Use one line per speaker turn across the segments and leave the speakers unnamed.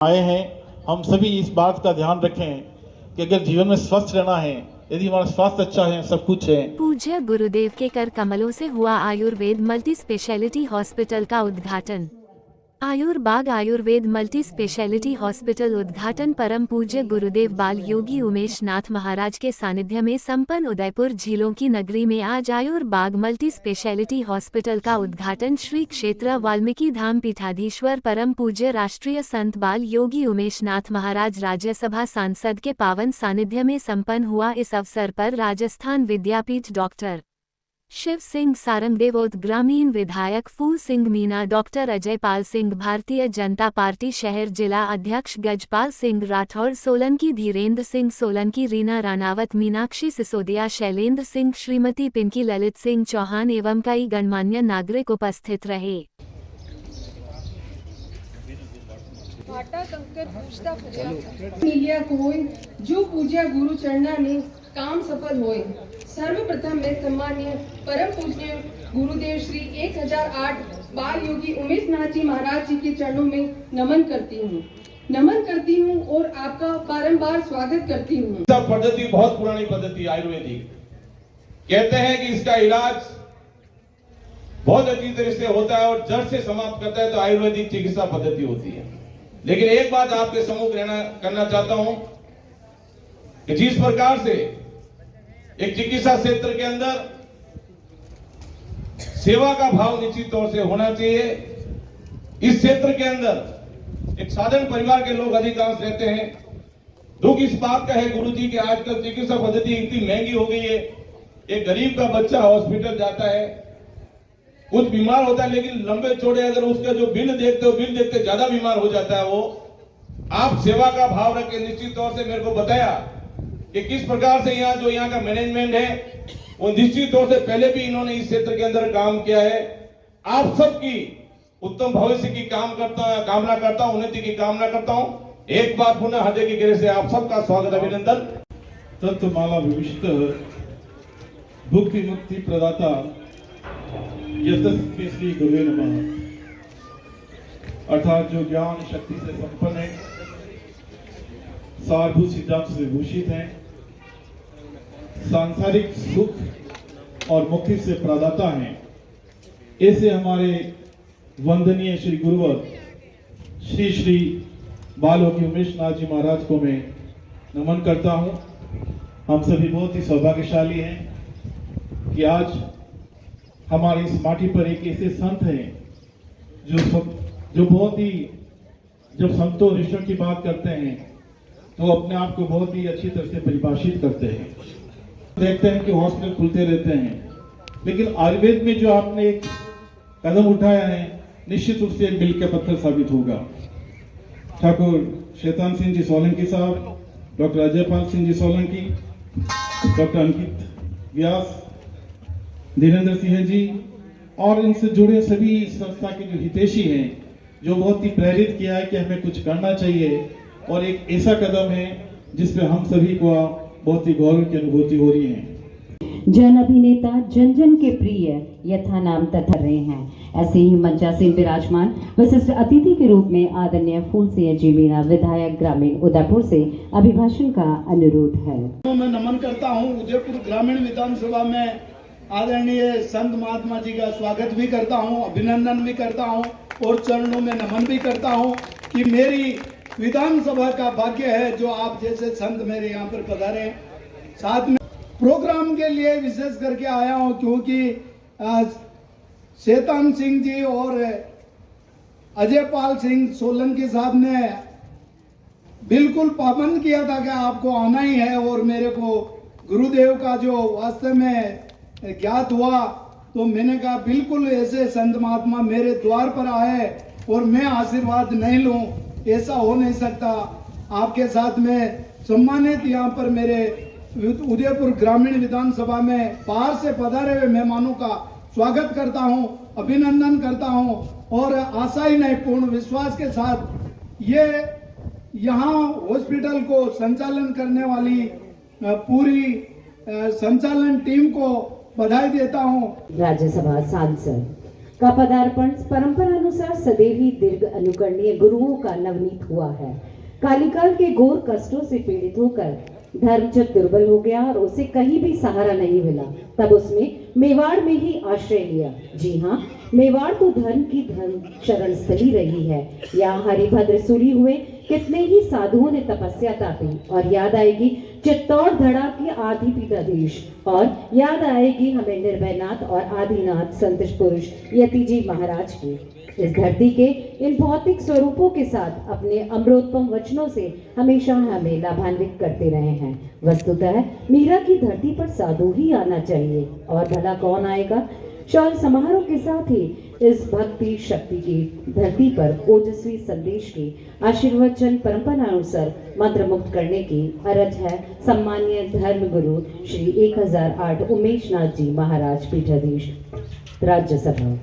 आए हैं, हम सभी इस बात का ध्यान रखें कि अगर जीवन में स्वस्थ रहना है, यदि हमारा स्वास्थ्य अच्छा है, सब कुछ है।
पूज्य गुरुदेव के कर कमलों से हुआ आयुर्वेद मल्टी स्पेशलिटी हॉस्पिटल का उद्घाटन। आयुर्बाग आयुर्वेद मल्टी स्पेशलिटी हॉस्पिटल उद्घाटन परम पूज्य गुरुदेव बाल योगी उमेश नाथ महाराज के सानिध्य में संपन्न उदयपुर झीलों की नगरी में आज आयुर्बाग मल्टी स्पेशलिटी हॉस्पिटल का उद्घाटन श्री क्षेत्र वाल्मीकि धाम पीठाधीश्वर परम पूज्य राष्ट्रीय संत बाल योगी उमेश नाथ महाराज राज्यसभा सांसद के पावन सानिध्य में संपन्न हुआ। इस अवसर पर राजस्थान विद्यापीठ डॉक्टर शिव सिंह सारंगदेवोत, ग्रामीण विधायक फूल सिंह मीना, डॉक्टर अजय पाल सिंह, भारतीय जनता पार्टी शहर जिला अध्यक्ष गजपाल सिंह राठौर, सोलंकी धीरेन्द्र सिंह सोलंकी, रीना रानावत, मीनाक्षी सिसोदिया, शैलेंद्र सिंह, श्रीमती पिंकी, ललित सिंह चौहान एवं कई गणमान्य नागरिक उपस्थित रहे।
मिलिया कोई जो पूज्य गुरु चरणा ने काम सफल होए। सर्वप्रथम मैं सम्मान्य परम पूज्य गुरुदेव श्री 1008 बाल योगी उमेश नाथ जी महाराज जी के चरणों में नमन करती हूँ और आपका बारंबार स्वागत करती हूँ।
पद्धति बहुत पुरानी पद्धति आयुर्वेदिक, कहते हैं कि इसका इलाज बहुत अच्छी तरह से होता है और जड़ से समाप्त करता है, तो आयुर्वेदिक चिकित्सा पद्धति होती है। लेकिन एक बात आपके सम्मुख करना चाहता हूं कि जिस प्रकार से एक चिकित्सा क्षेत्र के अंदर सेवा का भाव निश्चित तौर से होना चाहिए, इस क्षेत्र के अंदर एक साधारण परिवार के लोग अधिकांश रहते हैं। दुख इस बात का है गुरुजी कि आजकल चिकित्सा पद्धति इतनी महंगी हो गई है। एक गरीब का बच्चा हॉस्पिटल जाता है, कुछ बीमार होता है, लेकिन लंबे चौड़े अगर उसका जो बिल देखते ज्यादा बीमार हो जाता है। वो आप सेवा का भाव रख के निश्चित तौर से मेरे को बताया कि किस प्रकार से यहाँ का मैनेजमेंट है, वो निश्चित तौर से पहले भी इन्होंने इस क्षेत्र के अंदर काम किया है। आप सबकी उत्तम भविष्य की कामना करता हूँ, उन्नति की कामना करता हूँ। एक बार पुनः हृदय की गहराई से आप सबका स्वागत, अभिनंदन।
तत्वमाला विशिष्ट भुक्ति मुक्ति प्रदाता यस्तस्मै श्री गुरुवे नमः, अर्थात जो ज्ञान शक्ति से संपन्न है, सारभूत सिद्धांत से भूषित है, सांसारिक सुख और मुक्ति से प्रदाता है, ऐसे हमारे वंदनीय श्री गुरुवर श्री श्री बाल योगी उमेश नाथ जी महाराज को मैं नमन करता हूं। हम सभी बहुत ही सौभाग्यशाली हैं कि आज हमारी इस माटी पर एक ऐसे संत हैं जो बहुत ही, जब संतों ऋषियों की बात करते हैं तो अपने आप को बहुत ही अच्छी तरह से परिभाषित करते हैं। देखते हैं कि हॉस्पिटल खुलते रहते हैं, लेकिन आयुर्वेद में जो आपने एक कदम उठाया है, निश्चित रूप से एक मिल के पत्थर साबित होगा। ठाकुर शैतान सिंह जी सोलंकी साहब, डॉक्टर अजय पाल सिंह जी सोलंकी, डॉक्टर अंकित व्यास, धीरेन्द्र सिंह जी और इनसे जुड़े सभी संस्था के जो हितैषी हैं, जो बहुत ही प्रेरित किया है कि हमें कुछ करना चाहिए, और एक ऐसा कदम है जिसपे हम सभी को बहुत ही गौरव की अनुभूति हो रही है।
जन अभिनेता जन जन के प्रिय यथा नाम तथा रहे हैं। ऐसे ही मंचासीन विराजमान विशिष्ट अतिथि के रूप में आदरणीय फूल सिंह जी मीणा, विधायक ग्रामीण उदयपुर से अभिभाषण का अनुरोध है।
मैं नमन करता हूं। उदयपुर ग्रामीण विधानसभा में आदरणीय संत महात्मा जी का स्वागत भी करता हूं, अभिनंदन भी करता हूं और चरणों में नमन भी करता हूं कि मेरी विधानसभा का भाग्य है जो आप जैसे संत मेरे यहाँ पर पधारे। साथ में प्रोग्राम के लिए विशेष करके आया हूं क्योंकि शैतान सिंह जी और अजय पाल सिंह सोलंकी साहब ने बिल्कुल पाबंद किया था कि आपको आना ही है, और मेरे को गुरुदेव का जो वास्तव में ज्ञात हुआ तो मैंने कहा बिल्कुल ऐसे संत महात्मा मेरे द्वार पर आए और मैं आशीर्वाद नहीं लूं, ऐसा हो नहीं सकता। आपके साथ में सम्मानित यहाँ पर मेरे उदयपुर ग्रामीण विधानसभा में बाहर से पधारे हुए मेहमानों का स्वागत करता हूं, अभिनंदन करता हूं और आशा ही नहीं पूर्ण विश्वास के साथ ये यहाँ हॉस्पिटल को संचालन करने वाली पूरी संचालन टीम को बधाई देता हूं।
राज्यसभा सांसद का पदार्पण परंपरानुसार सदैव ही दीर्घ अनुकरणीय गुरुओं का नवनीत हुआ है। कालिकाल के घोर कष्टों से पीड़ित होकर धर्म जब दुर्बल हो गया और उसे कहीं भी सहारा नहीं मिला, तब उसने मेवाड़ में ही आश्रय लिया। जी हाँ, मेवाड़ तो धर्म की धर्म शरण स्थली रही है। यहाँ हरिभद्र सूरी हुए कितने ही साधुओं ने तपस्या तापी, और याद आएगी चित्तौड़ धड़ा की आदि पीठाधीश, और याद आएगी हमें निर्भयनाथ और आदिनाथ संत पुरुष यति जी महाराज की। इस धरती के इन भौतिक स्वरूपों के साथ अपने अमृतोत्पम वचनों से हमेशा हमें लाभान्वित करते रहे हैं। वस्तुतः मीरा की धरती पर साधु ही आना चाहिए, और भला कौन आएगा। शौर्य समारोह के साथ ही इस भक्ति शक्ति की धरती पर ओजस्वी संदेश की आशीर्वचन परंपरानुसार मंत्र मुक्त करने की अरज है सम्मानीय धर्म गुरु श्री 1008 उमेश नाथ जी महाराज पीठाधीश राज्यसभा।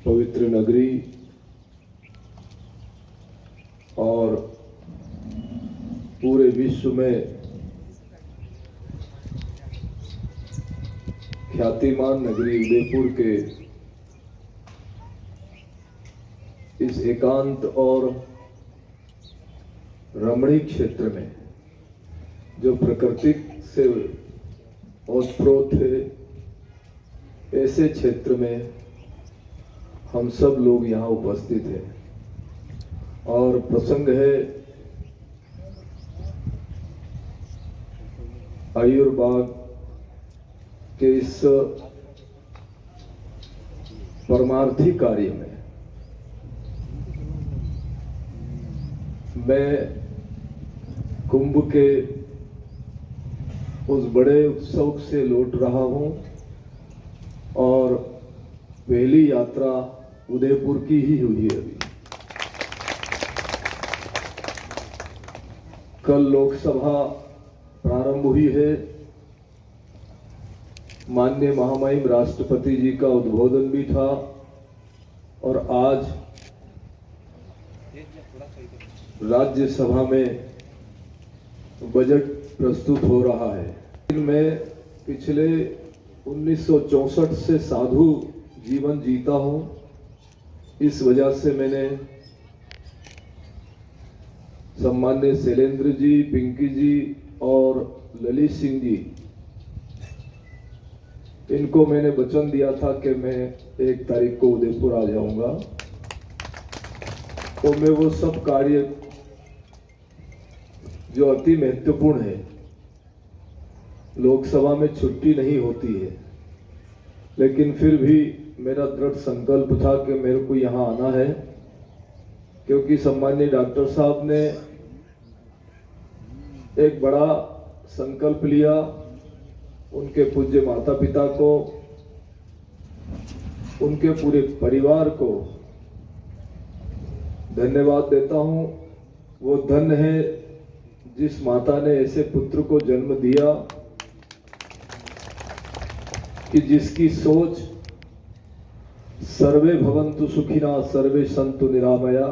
पवित्र नगरी और पूरे विश्व में ख्यातिमान नगरी उदयपुर के इस एकांत और रमणीक क्षेत्र में जो प्रकृति से ओतप्रोत है, ऐसे क्षेत्र में हम सब लोग यहाँ उपस्थित हैं। और प्रसंग है आयुर्बाग के इस परमार्थी कार्य में मैं कुंभ के उस बड़े उत्सव से लौट रहा हूं, और पहली यात्रा उदयपुर की ही हुई है। अभी कल लोकसभा प्रारंभ हुई है, माननीय महामहिम राष्ट्रपति जी का उद्बोधन भी था, और आज राज्यसभा में बजट प्रस्तुत हो रहा है। मैं पिछले 1964 से साधु जीवन जीता हूं, इस वजह से मैंने सम्मान्य शैलेंद्र जी, पिंकी जी और ललित सिंह जी, इनको मैंने वचन दिया था कि मैं 1 तारीख को उदयपुर आ जाऊंगा, तो मैं वो सब कार्य जो अति महत्वपूर्ण है, लोकसभा में छुट्टी नहीं होती है, लेकिन फिर भी मेरा दृढ़ संकल्प था कि मेरे को यहाँ आना है, क्योंकि सम्मान्य डॉक्टर साहब ने एक बड़ा संकल्प लिया। उनके पूज्य माता पिता को, उनके पूरे परिवार को धन्यवाद देता हूं। वो धन्य है जिस माता ने ऐसे पुत्र को जन्म दिया कि जिसकी सोच सर्वे भवन्तु सुखिना सर्वे सन्तु निरामया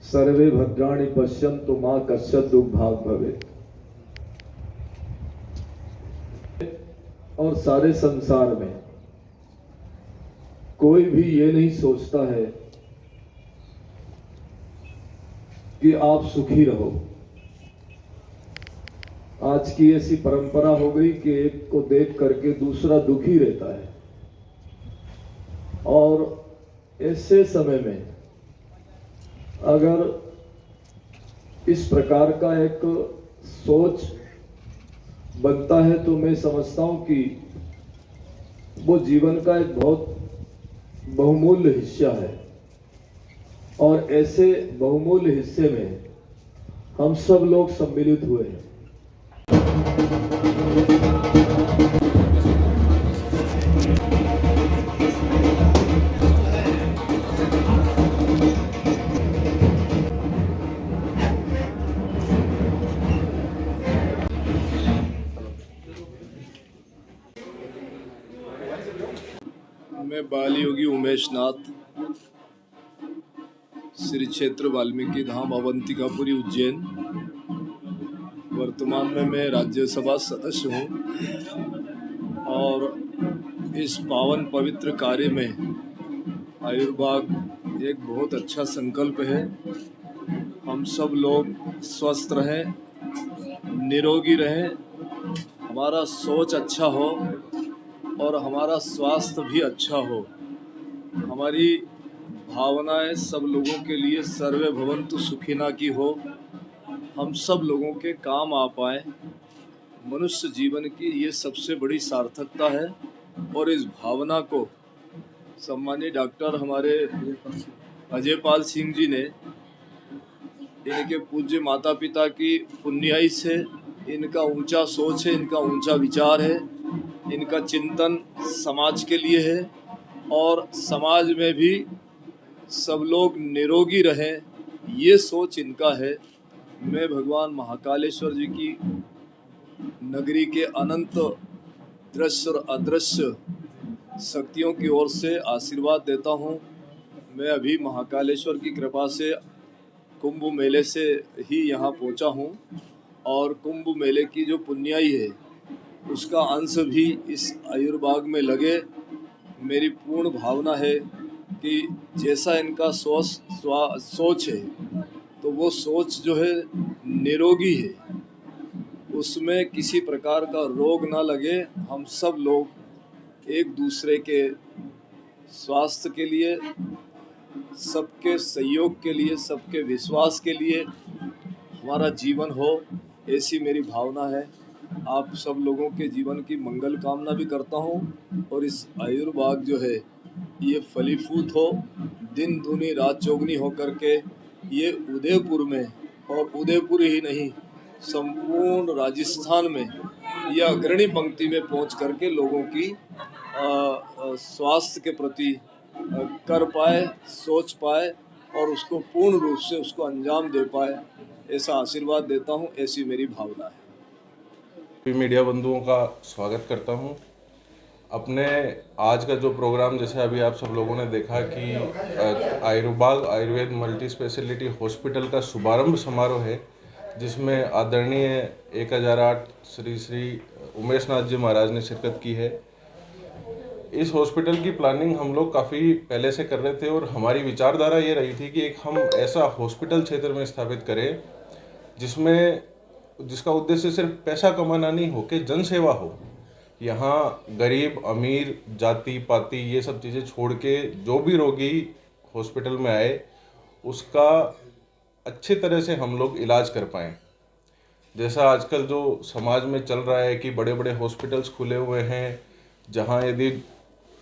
सर्वे भद्राणि पश्यन्तु मा कश्चित् दुर्भाग् भवेत्। और सारे संसार में कोई भी ये नहीं सोचता है कि आप सुखी रहो। आज की ऐसी परंपरा हो गई कि एक को देख करके दूसरा दुखी रहता है, और ऐसे समय में अगर इस प्रकार का एक सोच बनता है, तो मैं समझता हूं कि वो जीवन का एक बहुत बहुमूल्य हिस्सा है, और ऐसे बहुमूल्य हिस्से में हम सब लोग सम्मिलित हुए हैं।
मैं बाल योगी उमेश नाथ, श्री क्षेत्र वाल्मीकि धाम अवंतिकापुरी उज्जैन। वर्तमान में मैं राज्यसभा सदस्य हूँ और इस पावन पवित्र कार्य में आयुर्बाग एक बहुत अच्छा संकल्प है। हम सब लोग स्वस्थ रहें, निरोगी रहें, हमारा सोच अच्छा हो और हमारा स्वास्थ्य भी अच्छा हो। हमारी भावनाएं सब लोगों के लिए सर्वे भवन्तु सुखिना की हो, हम सब लोगों के काम आ पाए। मनुष्य जीवन की ये सबसे बड़ी सार्थकता है और इस भावना को सम्मानीय डॉक्टर हमारे अजयपाल सिंह जी ने इनके पूज्य माता पिता की पुण्याई से, इनका ऊंचा सोच है, इनका ऊंचा विचार है, इनका चिंतन समाज के लिए है और समाज में भी सब लोग निरोगी रहें, ये सोच इनका है। मैं भगवान महाकालेश्वर जी की नगरी के अनंत दृश्य और अदृश्य शक्तियों की ओर से आशीर्वाद देता हूँ। मैं अभी महाकालेश्वर की कृपा से कुंभ मेले से ही यहाँ पहुँचा हूँ और कुंभ मेले की जो पुण्याई है उसका अंश भी इस आयुर्बाग में लगे। मेरी पूर्ण भावना है कि जैसा इनका सोच है तो वो सोच जो है निरोगी है, उसमें किसी प्रकार का रोग ना लगे। हम सब लोग एक दूसरे के स्वास्थ्य के लिए, सबके सहयोग के लिए, सबके विश्वास के लिए हमारा जीवन हो, ऐसी मेरी भावना है। आप सब लोगों के जीवन की मंगल कामना भी करता हूँ और इस आयुर्बाग जो है ये फलीभूत हो, दिन दूनी रात चौगनी हो करके ये उदयपुर में, और उदयपुर ही नहीं संपूर्ण राजस्थान में या अग्रणी पंक्ति में पहुंच करके लोगों की स्वास्थ्य के प्रति कर पाए, सोच पाए और उसको पूर्ण रूप से उसको अंजाम दे पाए, ऐसा आशीर्वाद देता हूं, ऐसी मेरी भावना है।
मीडिया बंधुओं का स्वागत करता हूं। अपने आज का जो प्रोग्राम, जैसे अभी आप सब लोगों ने देखा कि आयुर्बाग आयुर्वेद मल्टी स्पेशलिटी हॉस्पिटल का शुभारंभ समारोह है, जिसमें आदरणीय 1008 श्री श्री उमेश नाथ जी महाराज ने शिरकत की है। इस हॉस्पिटल की प्लानिंग हम लोग काफ़ी पहले से कर रहे थे और हमारी विचारधारा ये रही थी कि एक हम ऐसा हॉस्पिटल क्षेत्र में स्थापित करें जिसका उद्देश्य सिर्फ पैसा कमाना नहीं हो के जन सेवा हो। यहाँ गरीब अमीर जाति पाति ये सब चीज़ें छोड़ के जो भी रोगी हॉस्पिटल में आए उसका अच्छी तरह से हम लोग इलाज कर पाएँ। जैसा आजकल जो समाज में चल रहा है कि बड़े बड़े हॉस्पिटल्स खुले हुए हैं, जहाँ यदि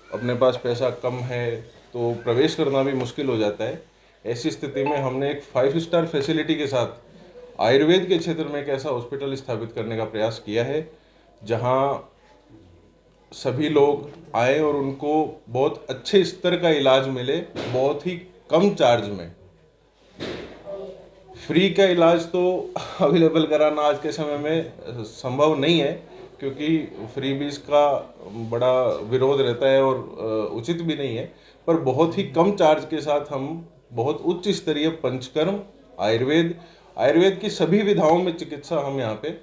अपने पास पैसा कम है तो प्रवेश करना भी मुश्किल हो जाता है। ऐसी स्थिति में हमने एक 5 स्टार फैसिलिटी के साथ आयुर्वेद के क्षेत्र में एक ऐसा हॉस्पिटल स्थापित करने का प्रयास किया है, जहाँ सभी लोग आए और उनको बहुत अच्छे स्तर का इलाज मिले, बहुत ही कम चार्ज में। फ्री का इलाज तो अवेलेबल कराना आज के समय में संभव नहीं है, क्योंकि फ्रीबीज का बड़ा विरोध रहता है और उचित भी नहीं है, पर बहुत ही कम चार्ज के साथ हम बहुत उच्च स्तरीय पंचकर्म आयुर्वेद की सभी विधाओं में चिकित्सा हम यहाँ पे